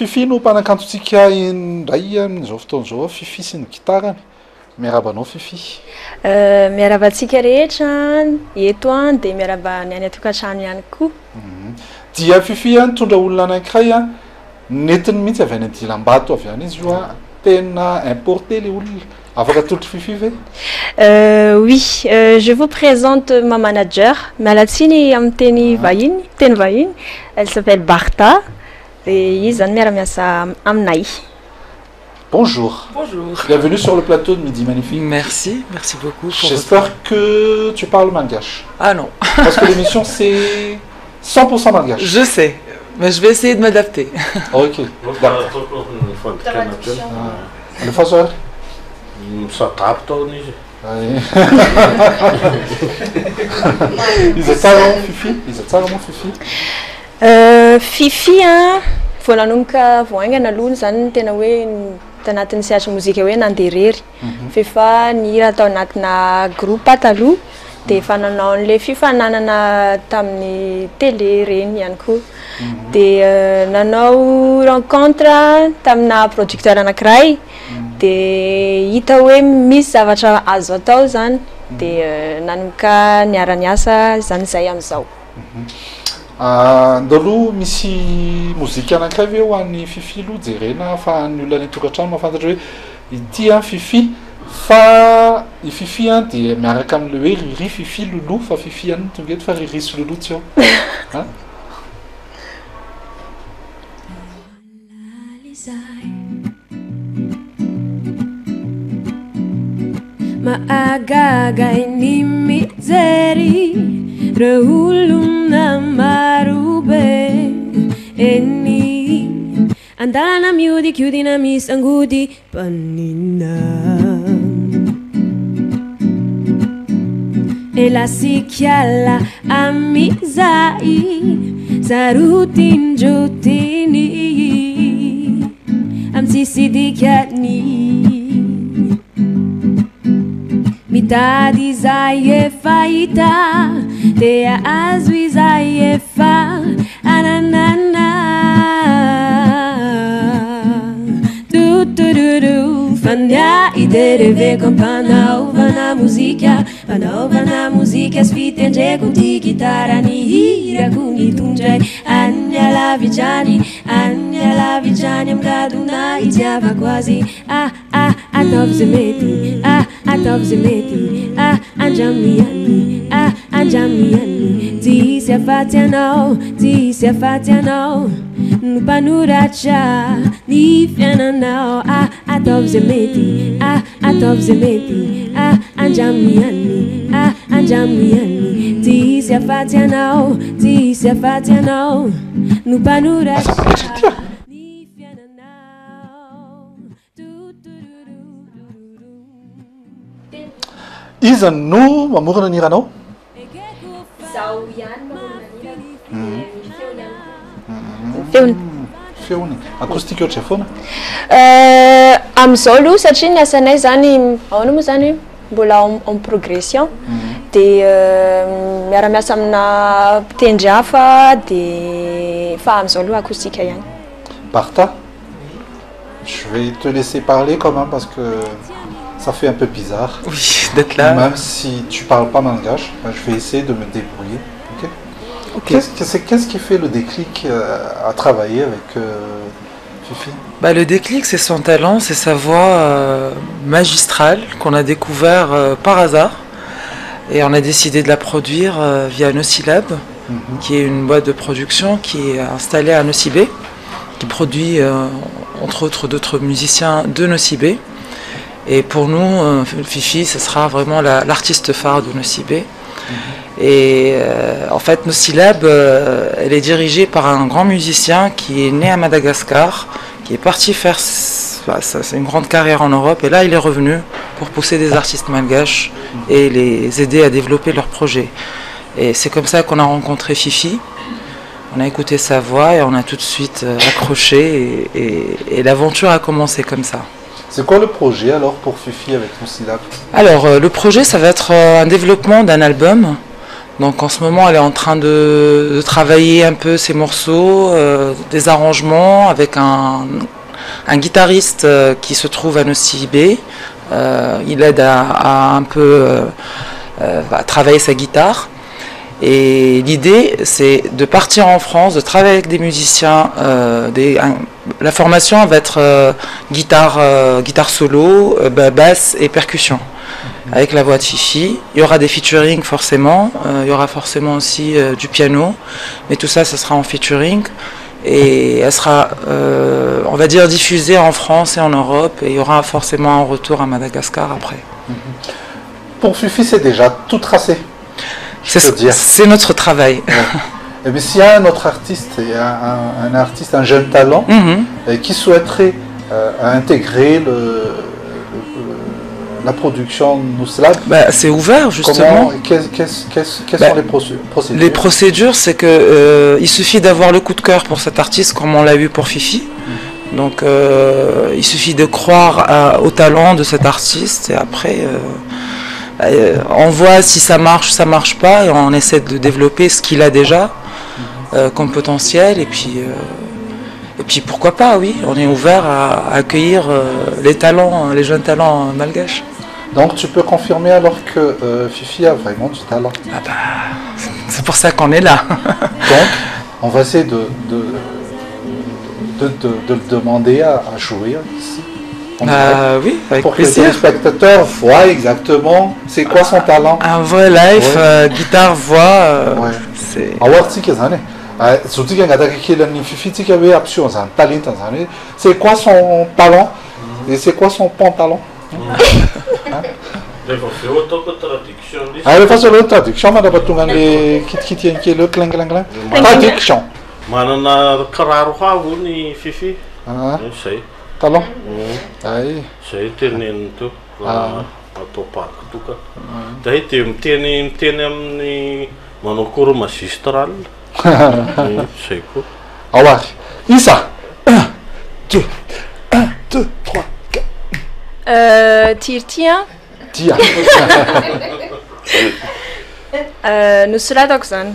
Fifi no mpanakantotsika indray amin'izao fotoana izao, Fifi sy ny gitarany. Miarabanao Fifi. Miarabantsika rehetra eto dia miaraba ny any an-tokantrano ihany koa. Dia Fifi nitondra olona anankiray netiny mihitsy avy any Dilambato avy any izy io tena importé les olona. Afaka atolotry Fifi ve? Oui, je vous présente ma manager, Malatsiny amin'ny teny vahiny, elle s'appelle Barta. Et izy zany miara-miasa aminay. Bonjour. Bonjour. Bienvenue sur le plateau de Midi Magnifique. Merci beaucoup. J'espère que tu parles malgache. Ah non. Parce que l'émission c'est 100% malgache. Je sais, mais je vais essayer de m'adapter. Ok. Le façon. Fifi voalanomboka voaingana aloha zany tena hoe tanatin'ny sehatry mozika hoe nanderery. Fefa nihira tao anatina groupe taloha dia efa nanao an'ilay fifananana tamin'ny télé reny ihany koa. Dia nanao rencontre tamina producteur anankiray dia hita hoe misy zavatra azo atao zany dia nanomboka niara-niasa zany izay amin'izao. Ndalo misy mozika anankiray ve ho an'ny Fifi aloha jerena fa ny olona any an-tokantrano mahafantatra hoe ity Fifi fa i Fifi dia miaraka amin'le hoe Riri Fifi Loulou fa Fifi ihany tonga eto fa Riri sy Loulou tsy ao. Maagaga ny mijery Rahuluna marube eni andalana miudi na misangudi panina ela sikiala amizai zarutin jotini amsisidikani mitadi zaie faita Dea azwi zaiefa ananana du fanya idereve panaovana muzika svitendre kunti gitara ni hira kuni tunjai anya la vijani mgaduna itiava quasi atov zemeti anjamiani Anjamiani, disse a fatiano, no panuracha, ni fiananao, atov zemeti, Anjamiani, disse a fatiano, no panuracha. Iza no mamorona ny hiranao? Zaho ihany mamorona ny feony akoustique ohatry foana? Amin'izao aloha satria ny asanay zany ahoana moa zany mbola en progression dia miara-miasa amina mpitendry hafa dia fa amin'izao aloha acoustique ihany. Barta, je vais te laisser parler quand même parce que ça fait un peu bizarre. Oui, d'être là. Même si tu parles pas malgache, je vais essayer de me débrouiller. Ok. Qu'est-ce qui fait le déclic à travailler avec Fifi? Le déclic, c'est son talent, c'est sa voix magistrale qu'on a découvert par hasard. Et on a décidé de la produire via Nocilab, qui est une boîte de production qui est installée à Nocibé, qui produit entre autres d'autres musiciens de Nocibé. Et pour nous, Fifi, ce sera vraiment l'artiste phare de Nocibé. Et en fait, Nocilab, elle est dirigée par un grand musicien qui est né à Madagascar, qui est parti faire une grande carrière en Europe. Et là, il est revenu pour pousser des artistes malgaches et les aider à développer leurs projets. Et c'est comme ça qu'on a rencontré Fifi. On a écouté sa voix et on a tout de suite accroché et l'aventure a commencé comme ça. C'est quoi le projet alors pour Fifi avec Nocilab? Alors le projet, ça va être un développement d'un album. Donc en ce moment, elle est en train de travailler un peu ses morceaux, des arrangements avec un guitariste qui se trouve à Nosy-Be. Il aide à un peu à travailler sa guitare. Et l'idée, c'est de partir en France, de travailler avec des musiciens. La formation va être guitare solo, basse et percussion, avec la voix de Fifi. Il y aura des featuring forcément, il y aura forcément aussi du piano, mais tout ça, ça sera en featuring. Et elle sera, on va dire, diffusée en France et en Europe, et il y aura forcément un retour à Madagascar après. Pour Fifi, c'est déjà tout tracé. C'est notre travail. Ouais. Et bien, s'il y a un autre artiste, un artiste, un jeune talent, qui souhaiterait intégrer la production Nouslab, c'est ouvert justement. Quelles sont les procédures? Les procédures, c'est que il suffit d'avoir le coup de cœur pour cet artiste, comme on l'a eu pour Fifi. Donc, il suffit de croire au talent de cet artiste, et après. On voit si ça marche pas, et on essaie de développer ce qu'il a déjà comme potentiel, et puis pourquoi pas, oui, on est ouvert à accueillir les jeunes talents malgaches. Donc tu peux confirmer alors que Fifi a vraiment du talent. C'est pour ça qu'on est là. Donc on va essayer de le demander à jouer ici. Oui, avec pour plaisir. Que les spectateurs voient exactement c'est quoi son talent. Un vrai live, guitare, voix. C'est. Surtout qu'il y a des Fifi qui avait option, c'est quoi son talent et c'est quoi son pantalon. Allez, faisons l'autre traduction. On va trouver qui tient le clang. Traduction. Manana kararuha ni Fifi. Talon. Aí. Sei tenen tu. Topak tu ka. Daí tem ni manokuru magistral. Sei ko. Alors, Issa. 1, 2, 3, 4. Tia. Tia. Nosradako zany.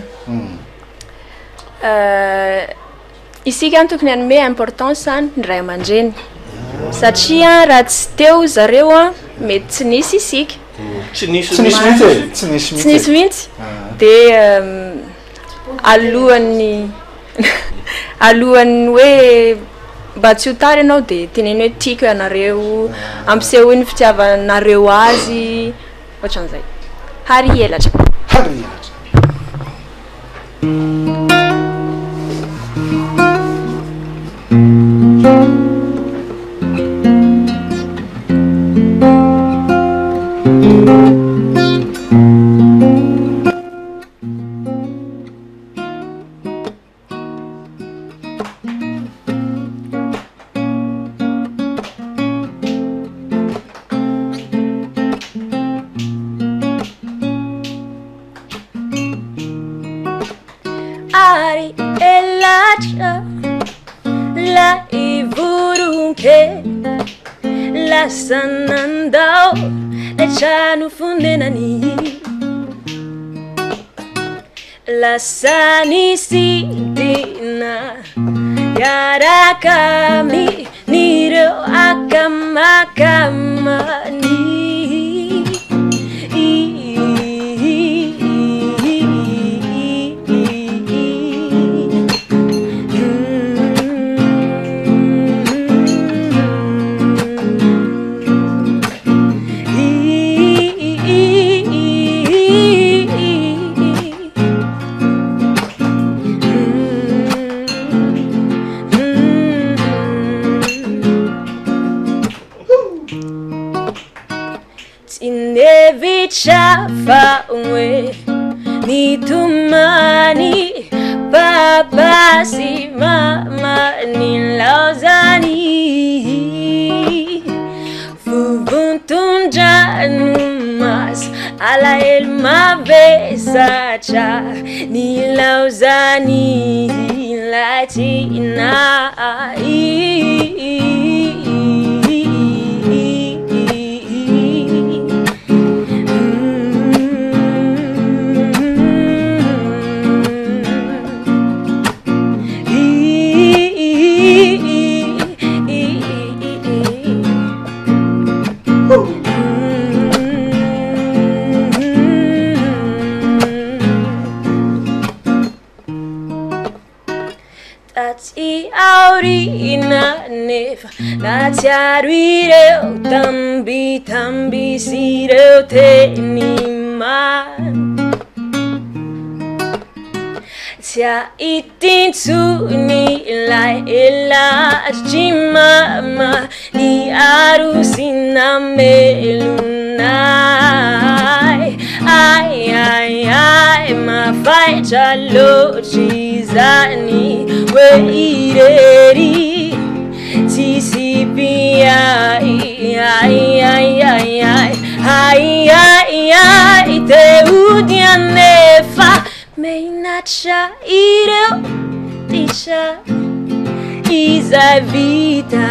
Isika ny tokony hanome importance zany ny ray aman-dreny satria raha tsy teo zareo mety tsy nisy isika. Tsy nisy mihitsy. Dia alohany hoe mba tsy ho tary ianao dia teneny hoe tiako ianareo ampiseho ny fitiavanareo azy ohatran'izay. Hary elatra. Ari elacha la ivurunke la sanandao la chanu fundenani la sanisidina yarakami niro akamakamani. Chafa we ni tumani papa si mama ni lauzani fubuntum janumas ala el mavesacha ni lauzani latina orina nefa natsiaro ireo tambitamby sy ireo teny maro tsy ahitintsony ilay elatry mama ny aro sy namelonay ay mafaitra loatry zany hoe irery tsisy piay teody anefa meinatra ireo tisha izay vita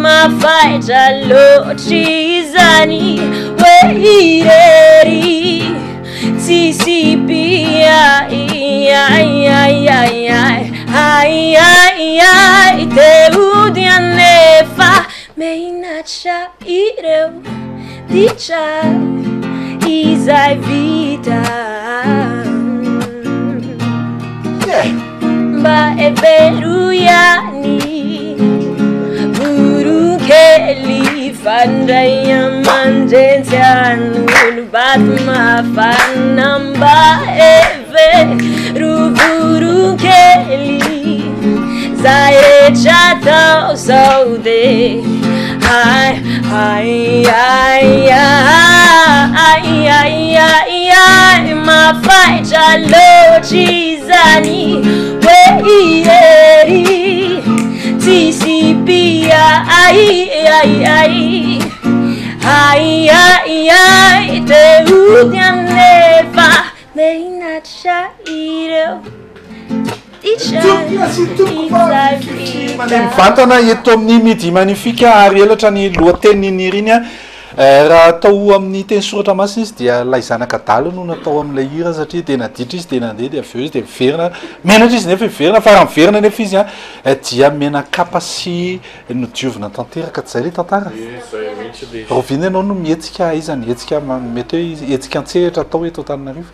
mafaitra loatry zany hoe irery tsisy piay teody anefa meinatra ireo tisha izay vita mba eberuyani burukeli fandray amanjentsian'olo bato mafana mba everuburukeli zay rehetra tao sao de mafaitra loatry zany hoe irery tsisy piay teody anefa meinatra ireo mivantana eto amin'ny midi magnifique ary elatra ny lohateniny iriny raha atao amin'ny teny soratra masina izy dia lay zanakadalo no natao amin'ilay hira satria dia naditra izy dia nandeha dia avy eo izy dia miverina menatra izy nefa miverina fa raha miverina nefa izy dia menakapa sy nodiovina tanteraka tsy zay le tantara rovina ianao no mihetsika izany hetsika mety hoe hetsika antsehatra atao eto Antananarivo.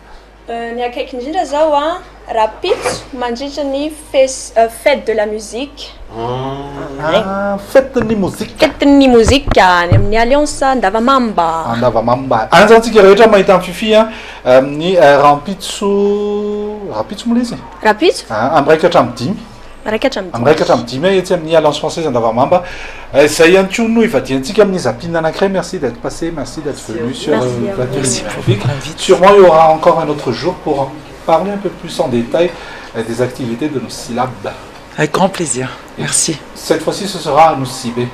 Ny akaiky indrindra zao rapitso mandritra ny fête de la musique. Fête ny mozika. Fête ny mozika any amin'ny Alliance Ndavamamba. Ndavamamba. Any zany tsika rehetra mahita amin'ny fifi ny rampitso moa izy? Rapitso? Amiraika hatramin'ny 10. Amiraika hatramin'ny 10 etsy amin'ny Alliance Française Ndavamamba. Zay ihany koa no ivadiantsika amin'ny zapine anankiray. Merci d'être passé, merci d'être venu sur Radio Magnifique. Sûrement il y aura encore un autre jour pour en parler un peu plus en détail des activités de nos syllabes. Avec grand plaisir. Merci. Cette fois-ci, ce sera à Nosibé.